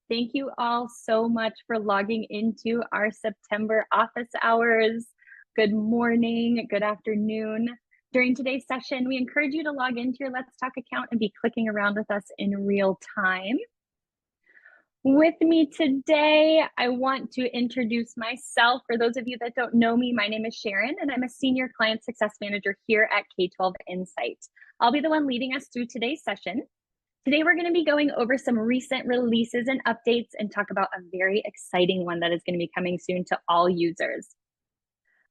Thank you all so much for logging into our September office hours. Good morning, good afternoon. During today's session, we encourage you to log into your Let's Talk account and be clicking around with us in real time. With me today, I want to introduce myself. For those of you that don't know me, my name is Sharon, and I'm a Senior Client Success Manager here at K-12 Insight. I'll be the one leading us through today's session. Today, we're going to be going over some recent releases and updates and talk about a very exciting one that is going to be coming soon to all users.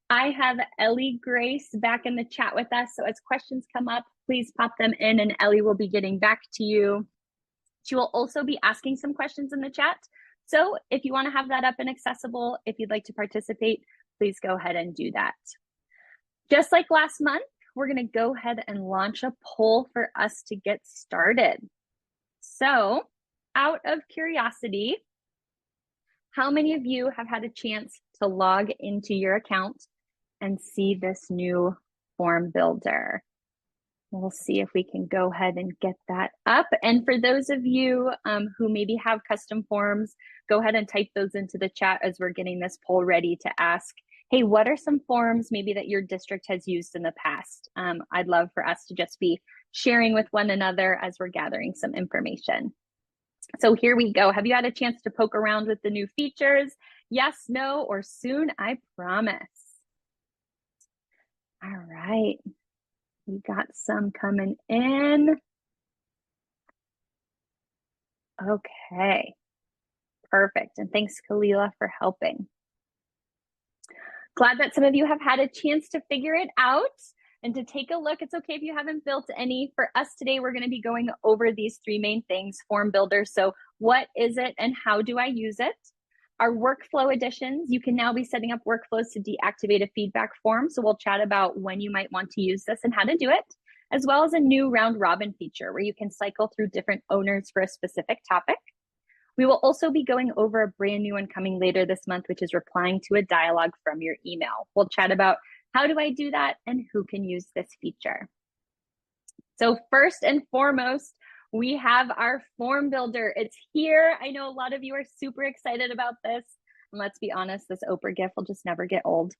I have Ellie Grace back in the chat with us, so as questions come up, please pop them in and Ellie will be getting back to you. She will also be asking some questions in the chat. So if you want to have that up and accessible, if you'd like to participate, please go ahead and do that. Just like last month, we're going to go ahead and launch a poll for us to get started. So, out of curiosity, how many of you have had a chance to log into your account and see this new form builder? We'll see if we can go ahead and get that up. And for those of you who maybe have custom forms, go ahead and type those into the chat as we're getting this poll ready to ask, hey, what are some forms maybe that your district has used in the past? I'd love for us to just be sharing with one another as we're gathering some information. So here we go. Have you had a chance to poke around with the new features? Yes, no, or soon, I promise. All right. We got some coming in. Okay, perfect. And thanks, Kalila, for helping. Glad that some of you have had a chance to figure it out and to take a look. It's okay if you haven't built any. For us today, we're going to be going over these three main things, form builder. So what is it and how do I use it? Our workflow additions, you can now be setting up workflows to deactivate a feedback form. So we'll chat about when you might want to use this and how to do it, as well as a new round robin feature where you can cycle through different owners for a specific topic. We will also be going over a brand new one coming later this month, which is replying to a dialogue from your email. We'll chat about how do I do that and who can use this feature. So first and foremost, we have our form builder. It's here. I know a lot of you are super excited about this. And let's be honest, this Oprah GIF will just never get old.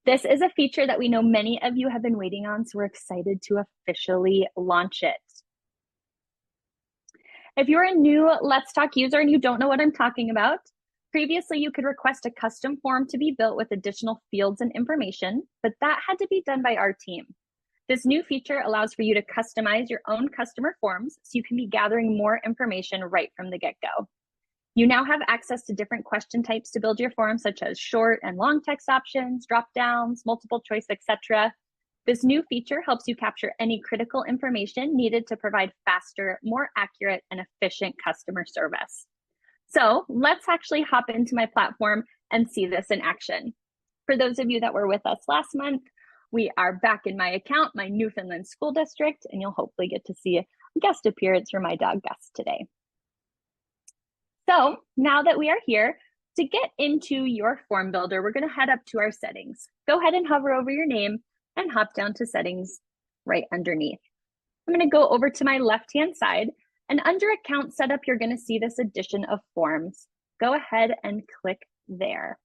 This is a feature that we know many of you have been waiting on, so we're excited to officially launch it. If you're a new Let's Talk user and you don't know what I'm talking about, previously you could request a custom form to be built with additional fields and information, but that had to be done by our team. This new feature allows for you to customize your own customer forms so you can be gathering more information right from the get-go. You now have access to different question types to build your form, such as short and long text options, drop-downs, multiple choice, etc. This new feature helps you capture any critical information needed to provide faster, more accurate, and efficient customer service. So let's actually hop into my platform and see this in action. For those of you that were with us last month, we are back in my account, my Newfoundland School District, and you'll hopefully get to see a guest appearance from my dog Gus today. So now that we are here, to get into your form builder, we're going to head up to our settings. Go ahead and hover over your name and hop down to settings right underneath. I'm going to go over to my left-hand side, and under account setup, you're going to see this addition of forms. Go ahead and click there.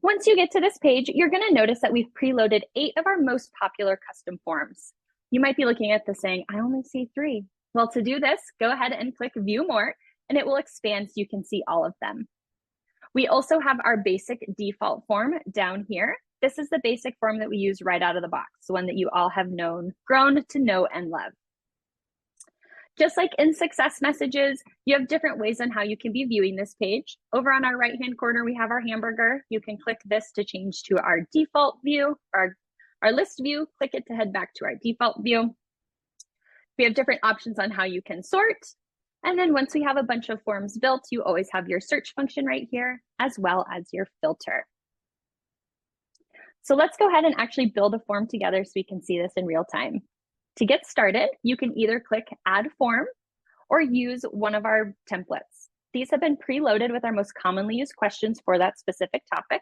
Once you get to this page, you're going to notice that we've preloaded 8 of our most popular custom forms. You might be looking at this saying, I only see 3. Well, to do this, go ahead and click View More, and it will expand so you can see all of them. We also have our basic default form down here. This is the basic form that we use right out of the box, the one that you all have grown to know and love. Just like in success messages, you have different ways on how you can be viewing this page. Over on our right-hand corner, we have our hamburger. You can click this to change to our default view, our list view. Click it to head back to our default view. We have different options on how you can sort. And then once we have a bunch of forms built, you always have your search function right here, as well as your filter. So let's go ahead and actually build a form together so we can see this in real time. To get started, you can either click Add Form or use one of our templates. These have been preloaded with our most commonly used questions for that specific topic.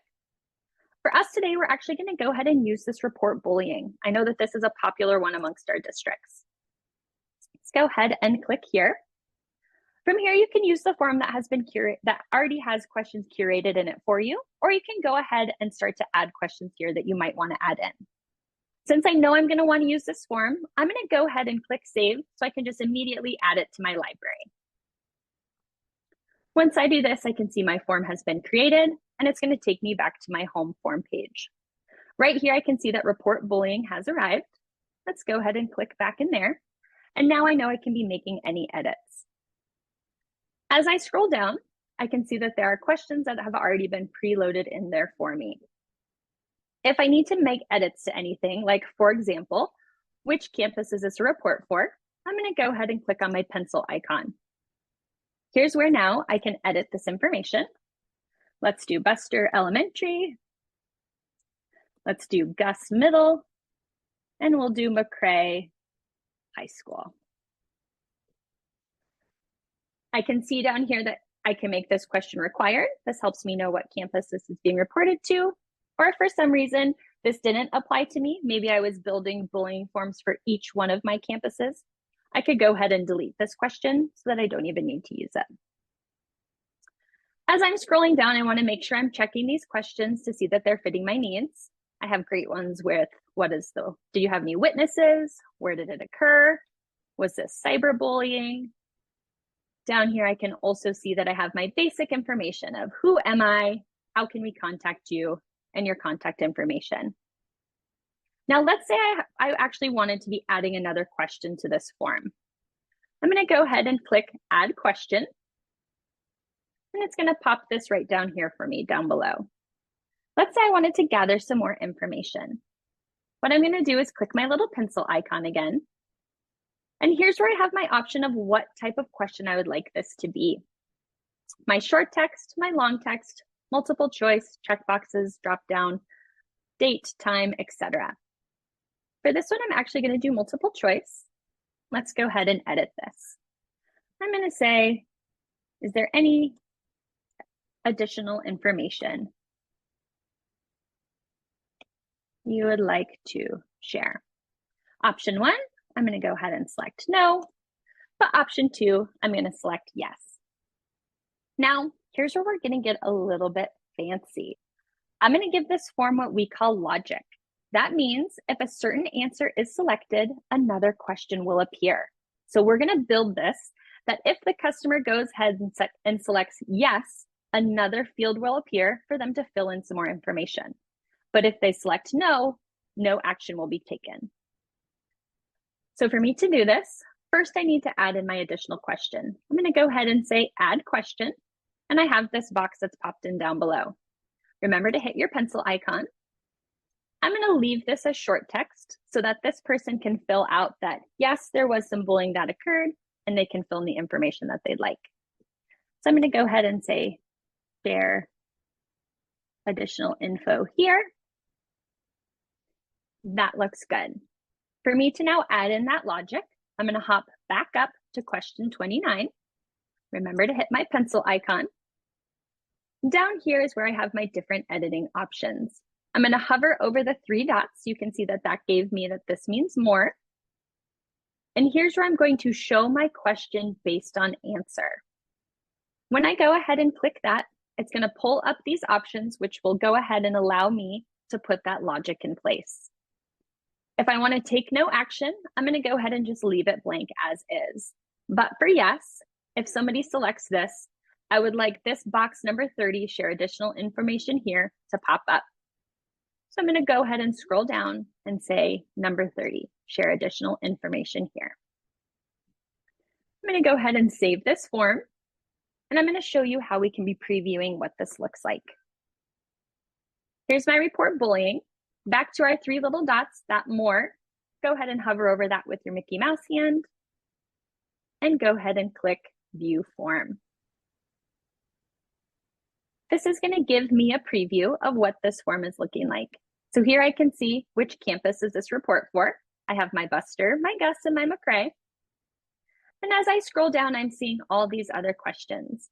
For us today, we're actually going to go ahead and use this report bullying. I know that this is a popular one amongst our districts. Let's go ahead and click here. From here, you can use the form that already has questions curated in it for you, or you can go ahead and start to add questions here that you might want to add in. Since I know I'm going to want to use this form, I'm going to go ahead and click Save so I can just immediately add it to my library. Once I do this, I can see my form has been created, and it's going to take me back to my home form page. Right here, I can see that report bullying has arrived. Let's go ahead and click back in there. And now I know I can be making any edits. As I scroll down, I can see that there are questions that have already been preloaded in there for me. If I need to make edits to anything, like for example, which campus is this a report for? I'm going to go ahead and click on my pencil icon. Here's where now I can edit this information. Let's do Buster Elementary. Let's do Gus Middle. And we'll do McCray High School. I can see down here that I can make this question required. This helps me know what campus this is being reported to. Or if for some reason this didn't apply to me, maybe I was building bullying forms for each one of my campuses, I could go ahead and delete this question so that I don't even need to use it. As I'm scrolling down, I want to make sure I'm checking these questions to see that they're fitting my needs. I have great ones with do you have any witnesses? Where did it occur? Was this cyberbullying? Down here, I can also see that I have my basic information of who am I, how can we contact you, and your contact information. Now, let's say I actually wanted to be adding another question to this form. I'm going to go ahead and click Add Question. And it's going to pop this right down here for me down below. Let's say I wanted to gather some more information. What I'm going to do is click my little pencil icon again. And here's where I have my option of what type of question I would like this to be. My short text, my long text, multiple choice, checkboxes, drop down, date, time, etc. For this one, I'm actually going to do multiple choice. Let's go ahead and edit this. I'm going to say, is there any additional information you would like to share? Option 1, I'm going to go ahead and select no, but option 2, I'm going to select yes. Now, here's where we're going to get a little bit fancy. I'm going to give this form what we call logic. That means if a certain answer is selected, another question will appear. So we're going to build this that if the customer goes ahead and selects yes, another field will appear for them to fill in some more information. But if they select no, no action will be taken. So for me to do this, first I need to add in my additional question. I'm going to go ahead and say add question, and I have this box that's popped in down below. Remember to hit your pencil icon. I'm going to leave this as short text so that this person can fill out that, yes, there was some bullying that occurred, and they can fill in the information that they'd like. So I'm going to go ahead and say share additional info here. That looks good. For me to now add in that logic, I'm going to hop back up to question 29. Remember to hit my pencil icon. Down here is where I have my different editing options. I'm going to hover over the 3 dots. You can see that that gave me that this means more. And here's where I'm going to show my question based on answer. When I go ahead and click that, it's going to pull up these options, which will go ahead and allow me to put that logic in place. If I want to take no action, I'm going to go ahead and just leave it blank as is. But for yes, if somebody selects this, I would like this box number 30, share additional information here, to pop up. So I'm going to go ahead and scroll down and say number 30, share additional information here. I'm going to go ahead and save this form, and I'm going to show you how we can be previewing what this looks like. Here's my report bullying. Back to our 3 little dots, that more. Go ahead and hover over that with your Mickey Mouse hand, and go ahead and click View Form. This is going to give me a preview of what this form is looking like. So here I can see which campus is this report for. I have my Buster, my Gus, and my McCray. And as I scroll down, I'm seeing all these other questions.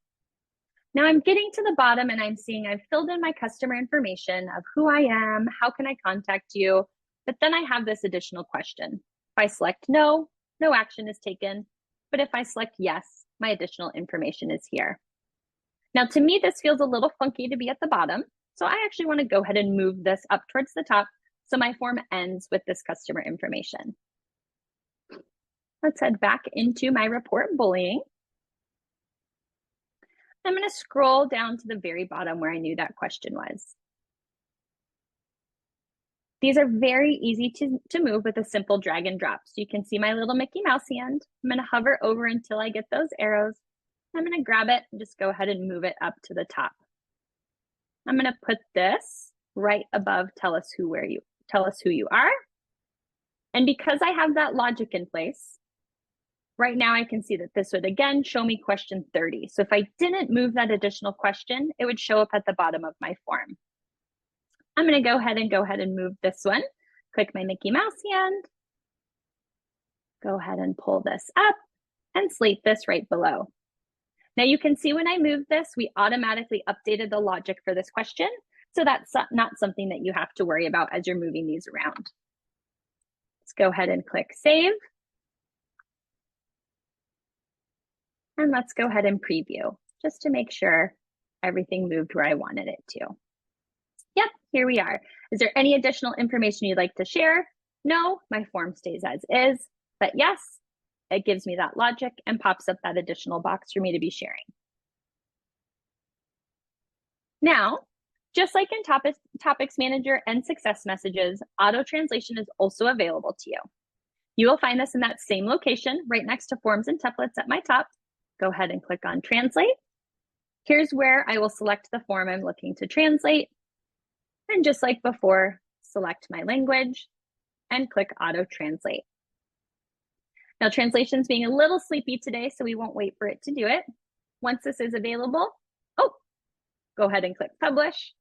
Now I'm getting to the bottom and I'm seeing I've filled in my customer information of who I am, how can I contact you, but then I have this additional question. If I select no, no action is taken. But if I select yes, my additional information is here. Now, to me, this feels a little funky to be at the bottom, so I actually want to go ahead and move this up towards the top so my form ends with this customer information. Let's head back into my report bullying. I'm going to scroll down to the very bottom where I knew that question was. These are very easy to move with a simple drag and drop. So you can see my little Mickey Mouse hand. I'm going to hover over until I get those arrows. I'm going to grab it and just go ahead and move it up to the top. I'm going to put this right above tell us who you are. And because I have that logic in place, right now I can see that this would again show me question 30. So if I didn't move that additional question, it would show up at the bottom of my form. I'm going to go ahead and move this one. Click my Mickey Mouse hand. Go ahead and pull this up and slate this right below. Now you can see when I moved this, we automatically updated the logic for this question. So that's not something that you have to worry about as you're moving these around. Let's go ahead and click save. And let's go ahead and preview just to make sure everything moved where I wanted it to. Yep, here we are. Is there any additional information you'd like to share? No, my form stays as is, but yes, it gives me that logic and pops up that additional box for me to be sharing. Now, just like in Topics Manager and Success Messages, auto translation is also available to you. You will find this in that same location right next to Forms and Templates at my top. Go ahead and click on Translate. Here's where I will select the form I'm looking to translate. And just like before, select my language and click Auto Translate. Now, translation's being a little sleepy today, so we won't wait for it to do it. Once this is available, go ahead and click Publish.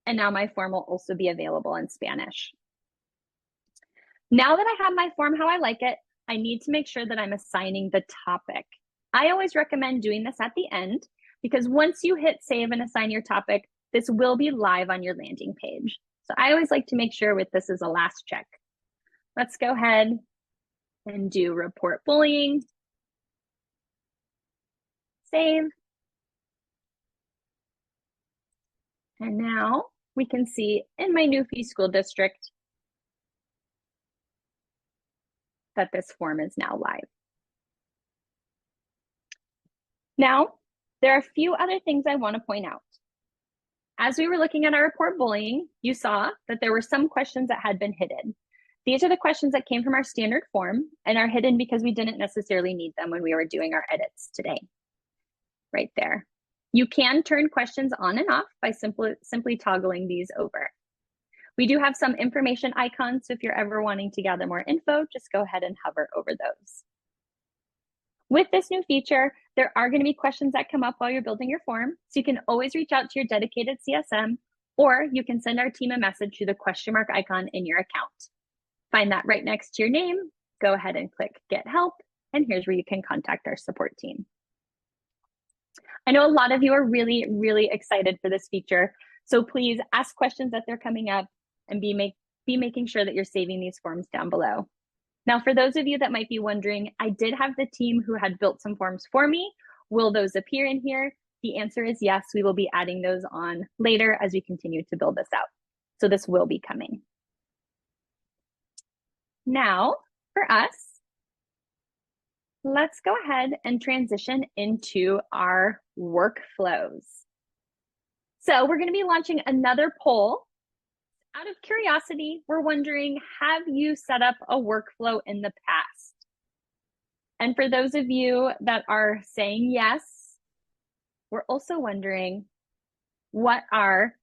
And now my form will also be available in Spanish. Now that I have my form how I like it, I need to make sure that I'm assigning the topic. I always recommend doing this at the end because once you hit save and assign your topic, this will be live on your landing page. So I always like to make sure with this as a last check. Let's go ahead and do report bullying. Save. And now we can see in my Newfie School District that this form is now live. Now, there are a few other things I want to point out. As we were looking at our report bullying, you saw that there were some questions that had been hidden. These are the questions that came from our standard form and are hidden because we didn't necessarily need them when we were doing our edits today. Right there. You can turn questions on and off by simply toggling these over. We do have some information icons, so if you're ever wanting to gather more info, just go ahead and hover over those. With this new feature, there are going to be questions that come up while you're building your form, so you can always reach out to your dedicated CSM, or you can send our team a message through the question mark icon in your account. Find that right next to your name, go ahead and click Get Help, and here's where you can contact our support team. I know a lot of you are really, really excited for this feature, so please ask questions as they're coming up and be making sure that you're saving these forms down below. Now, for those of you that might be wondering, I did have the team who had built some forms for me. Will those appear in here? The answer is yes, we will be adding those on later as we continue to build this out. So this will be coming. Now, for us, let's go ahead and transition into our workflows. So we're going to be launching another poll. Out of curiosity, we're wondering, have you set up a workflow in the past? And for those of you that are saying yes, we're also wondering, what are,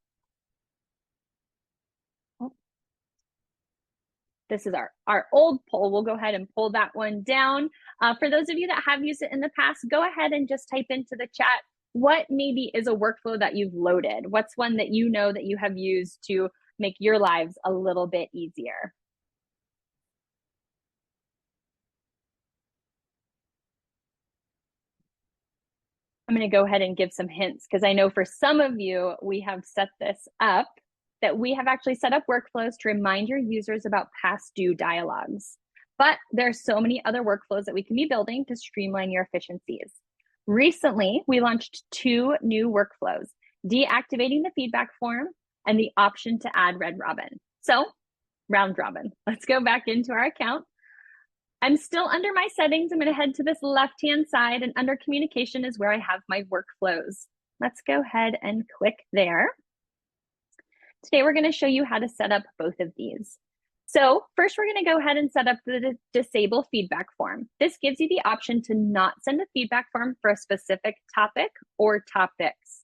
this is our old poll. We'll go ahead and pull that one down. For those of you that have used it in the past, go ahead and just type into the chat, what maybe is a workflow that you've loaded? What's one that you know that you have used to make your lives a little bit easier? I'm going to go ahead and give some hints because I know for some of you, we have set this up, that we have actually set up workflows to remind your users about past due dialogues. But there are so many other workflows that we can be building to streamline your efficiencies. Recently, we launched 2 new workflows, deactivating the feedback form and the option to add Red Robin. So, round robin. Let's go back into our account. I'm still under my settings. I'm going to head to this left-hand side, and under communication is where I have my workflows. Let's go ahead and click there. Today, we're going to show you how to set up both of these. So first, we're going to go ahead and set up the disable feedback form. This gives you the option to not send a feedback form for a specific topic or topics.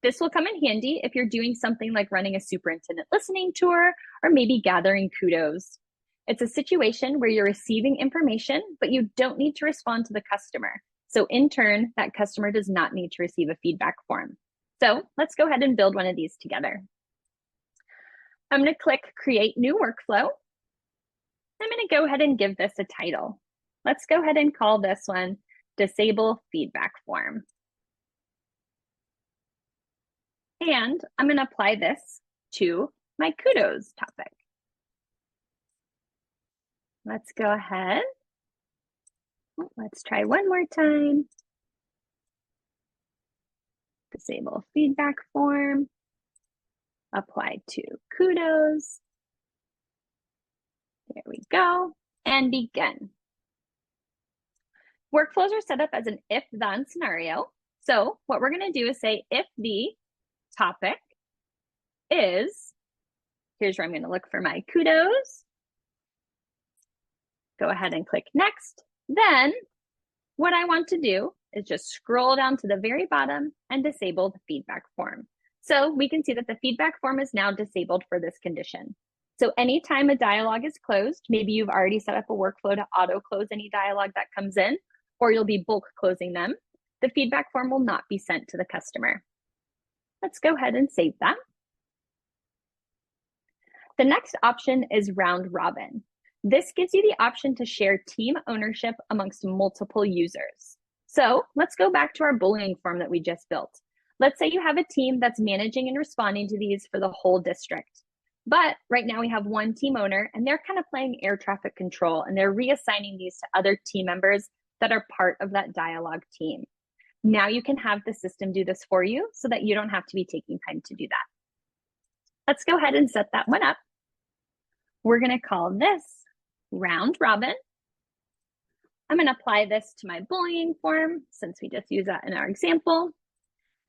This will come in handy if you're doing something like running a superintendent listening tour or maybe gathering kudos. It's a situation where you're receiving information, but you don't need to respond to the customer. So in turn, that customer does not need to receive a feedback form. So let's go ahead and build one of these together. I'm going to click Create New Workflow. I'm going to go ahead and give this a title. Let's go ahead and call this one Disable Feedback Form. And I'm going to apply this to my kudos topic. Let's go ahead. Let's try one more time. Disable feedback form. Apply to kudos. There we go. And begin. Workflows are set up as an if-then scenario. So what we're going to do is say if the topic is, here's where I'm going to look for my kudos. Go ahead and click next. Then what I want to do is just scroll down to the very bottom and disable the feedback form. So we can see that the feedback form is now disabled for this condition. So anytime a dialogue is closed, maybe you've already set up a workflow to auto close any dialogue that comes in, or you'll be bulk closing them, the feedback form will not be sent to the customer. Let's go ahead and save that. The next option is round robin. This gives you the option to share team ownership amongst multiple users. So let's go back to our bullying form that we just built. Let's say you have a team that's managing and responding to these for the whole district. But right now we have one team owner and they're kind of playing air traffic control and they're reassigning these to other team members that are part of that dialogue team. Now you can have the system do this for you so that you don't have to be taking time to do that. Let's go ahead and set that one up. We're going to call this round robin. I'm going to apply this to my bullying form since we just used that in our example.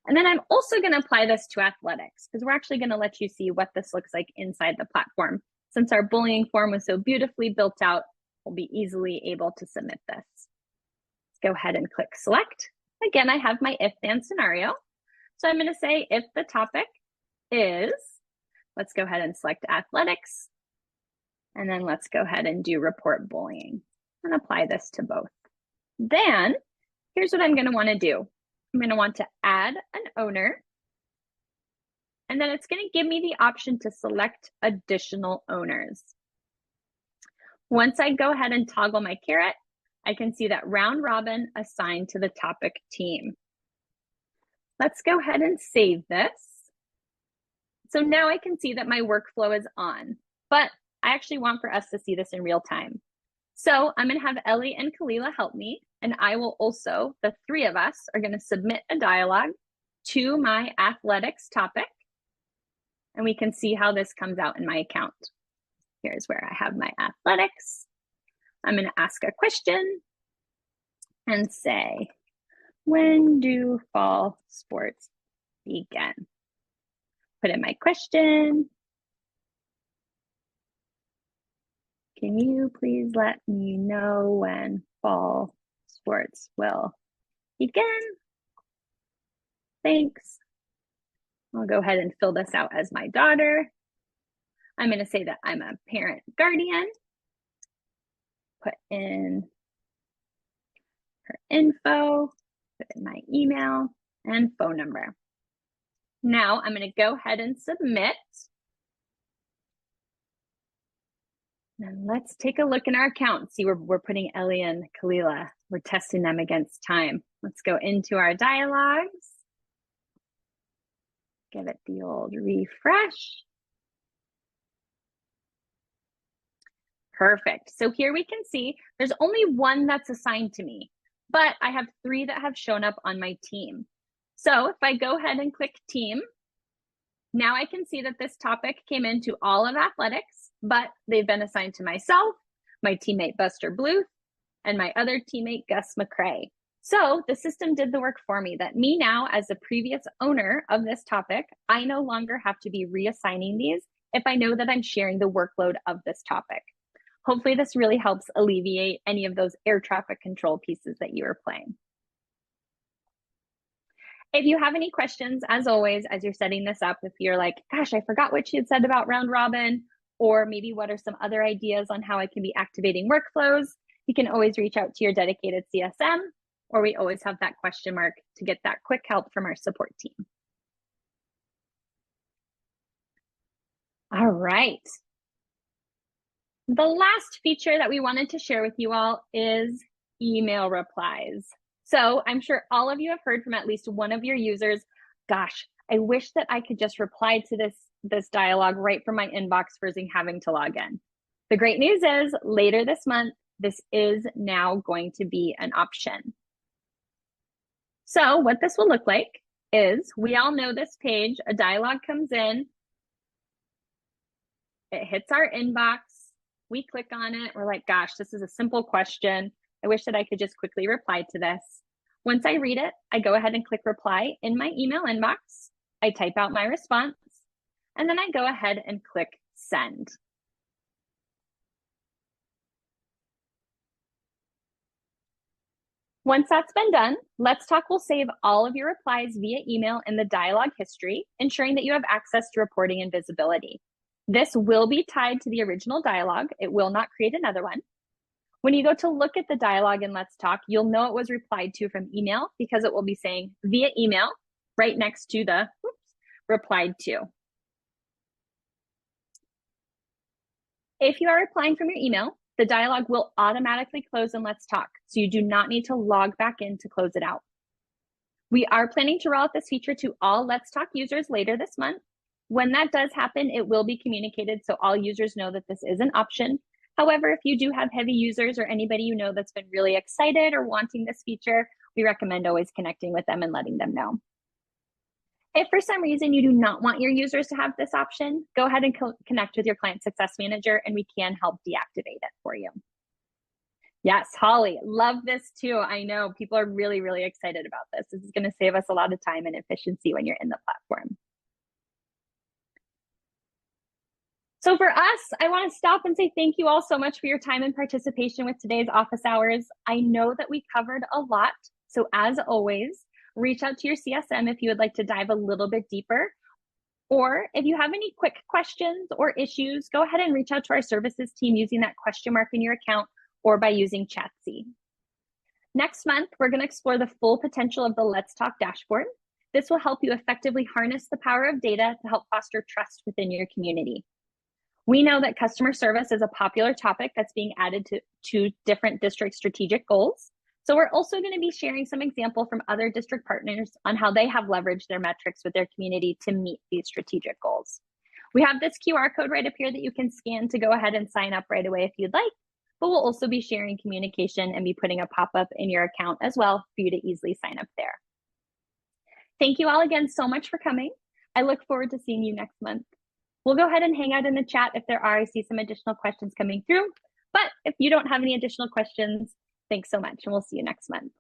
And then I'm also going to apply this to athletics because we're actually going to let you see what this looks like inside the platform. Since our bullying form was so beautifully built out, we'll be easily able to submit this. Let's go ahead and click select. Again, I have my if-then scenario. So I'm going to say if the topic is, let's go ahead and select athletics. And then let's go ahead and do report bullying and apply this to both. Then here's what I'm going to want to do. I'm going to want to add an owner. And then it's going to give me the option to select additional owners. Once I go ahead and toggle my caret, I can see that round robin assigned to the topic team. Let's go ahead and save this. So now I can see that my workflow is on, but I actually want for us to see this in real time. So I'm going to have Ellie and Kalila help me, and I will also, the 3 of us are going to submit a dialogue to my athletics topic, and we can see how this comes out in my account. Here's where I have my athletics. I'm going to ask a question and say, when do fall sports begin? Put in my question. Can you please let me know when fall sports will begin? Thanks. I'll go ahead and fill this out as my daughter. I'm going to say that I'm a parent guardian. Put in her info, put in my email and phone number. Now I'm going to go ahead and submit. And let's take a look in our account. See, we're putting Ellie and Kalila. We're testing them against time. Let's go into our dialogues. Give it the old refresh. Perfect. So here we can see there's only one that's assigned to me, but I have 3 that have shown up on my team. So if I go ahead and click team, now I can see that this topic came into all of athletics, but they've been assigned to myself, my teammate Buster Bluth, and my other teammate Gus McCrae. So the system did the work for me, that me now as a previous owner of this topic, I no longer have to be reassigning these if I know that I'm sharing the workload of this topic. Hopefully this really helps alleviate any of those air traffic control pieces that you were playing. If you have any questions, as always, as you're setting this up, if you're like, gosh, I forgot what she had said about round robin, or maybe what are some other ideas on how I can be activating workflows, you can always reach out to your dedicated CSM, or we always have that question mark to get that quick help from our support team. All right. The last feature that we wanted to share with you all is email replies. So I'm sure all of you have heard from at least one of your users, gosh, I wish that I could just reply to this dialogue right from my inbox versus having to log in. The great news is later this month, this is now going to be an option. So what this will look like is, we all know this page, a dialogue comes in, it hits our inbox, we click on it, we're like, gosh, this is a simple question. I wish that I could just quickly reply to this. Once I read it, I go ahead and click reply in my email inbox. I type out my response, and then I go ahead and click send. Once that's been done, Let's Talk will save all of your replies via email in the dialogue history, ensuring that you have access to reporting and visibility. This will be tied to the original dialogue. It will not create another one. When you go to look at the dialogue in Let's Talk, you'll know it was replied to from email because it will be saying via email right next to the replied to. If you are replying from your email, the dialogue will automatically close in Let's Talk, so you do not need to log back in to close it out. We are planning to roll out this feature to all Let's Talk users later this month. When that does happen, it will be communicated so all users know that this is an option. However, if you do have heavy users or anybody you know that's been really excited or wanting this feature, we recommend always connecting with them and letting them know. If for some reason you do not want your users to have this option, go ahead and connect with your client success manager and we can help deactivate it for you. Yes, Holly, love this too. I know people are really, really excited about this. This is going to save us a lot of time and efficiency when you're in the platform. So for us, I want to stop and say thank you all so much for your time and participation with today's office hours. I know that we covered a lot. So as always, reach out to your CSM if you would like to dive a little bit deeper. Or if you have any quick questions or issues, go ahead and reach out to our services team using that question mark in your account or by using Chatzy. Next month, we're going to explore the full potential of the Let's Talk dashboard. This will help you effectively harness the power of data to help foster trust within your community. We know that customer service is a popular topic that's being added to different district strategic goals. So we're also going to be sharing some example from other district partners on how they have leveraged their metrics with their community to meet these strategic goals. We have this QR code right up here that you can scan to go ahead and sign up right away if you'd like, but we'll also be sharing communication and be putting a pop-up in your account as well for you to easily sign up there. Thank you all again so much for coming. I look forward to seeing you next month. We'll go ahead and hang out in the chat if there are. I see some additional questions coming through, but if you don't have any additional questions, thanks so much, and we'll see you next month.